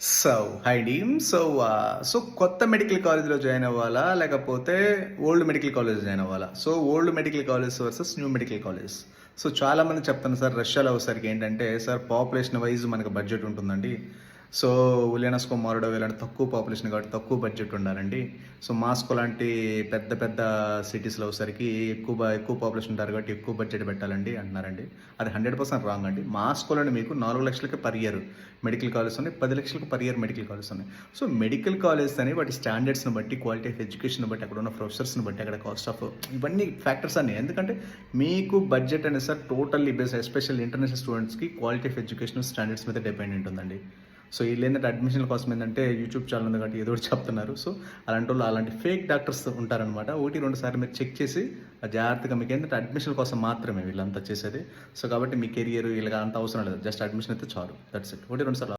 So, hi డీమ్. So కొత్త medical కాలేజ్‌లో జాయిన్ అవ్వాలా? లేకపోతే ఓల్డ్ మెడికల్ కాలేజ్‌లో జాయిన్ అవ్వాలా? So, old medical college versus new medical college. So, చాలామంది చెప్తాను సార్ రష్యాలో వచ్చేసరికి ఏంటంటే, సార్ పాపులేషన్ వైస్ మనకు బడ్జెట్ ఉంటుందండి. సో, ఉలియానస్కో, మోల్డోవా ఇలాంటి తక్కువ పాపులేషన్ కాబట్టి తక్కువ బడ్జెట్ ఉండాలండి. సో, మాస్కో లాంటి పెద్ద పెద్ద సిటీస్‌లో వచ్చేసరికి ఎక్కువ పాపులేషన్ ఉంటారు కాబట్టి ఎక్కువ బడ్జెట్ పెట్టాలండి అంటున్నారండి. అది 100% రాంగ్ అండి. మాస్కోలోనే మీకు 4,00,000కి పర్ ఇయర్ మెడికల్ కాలేజెస్ ఉన్నాయి. 10,00,000కి పర్ ఇయర్ మెడికల్ కాలేజెస్ ఉన్నాయి. సో, మెడికల్ కాలేజెస్ అనేవి వాటి స్టాండర్డ్స్‌ని బట్టి, క్వాలిటీ ఆఫ్ ఎడ్యుకేషన్‌ని బట్టి, అక్కడ ఉన్న ప్రొఫెసర్స్‌ని బట్టి, అక్కడ కాస్ట్ ఆఫ్ ఇవన్నీ ఫ్యాక్టర్స్ అన్నీ. ఎందుకంటే మీకు బడ్జెట్ అనేది sir totally based especially international స్టూడెంట్స్‌కి క్వాలిటీ ఆఫ్ ఎడ్యుకేషన్ స్టాండర్డ్స్ మీద డిపెండెంట్ ఉందండి. సో, ఈళ్ళేందంటే అడ్మిషన్‌ల కోసం ఏందంటే యూట్యూబ్ ఛానెల్ ఉంది కాబట్టి ఏదో ఒకటి చెప్తున్నారు. సో, అలాంటోళ్ళు అలాంటి ఫేక్ డాక్టర్స్ ఉంటారనమాట. 1, 2 సార్లు మీరు చెక్ చేసి జాగ్రత్తగా మీకేంటంటే అడ్మిషన్‌ల కోసం మాత్రమే వీళ్ళంతా చేసేది. సో, కాబట్టి మీ కెరియర్ ఇలాగ అంత అవసరం లేదు. జస్ట్ అడ్మిషన్ అయితే చాలు. That's it. 1, 2 సార్లు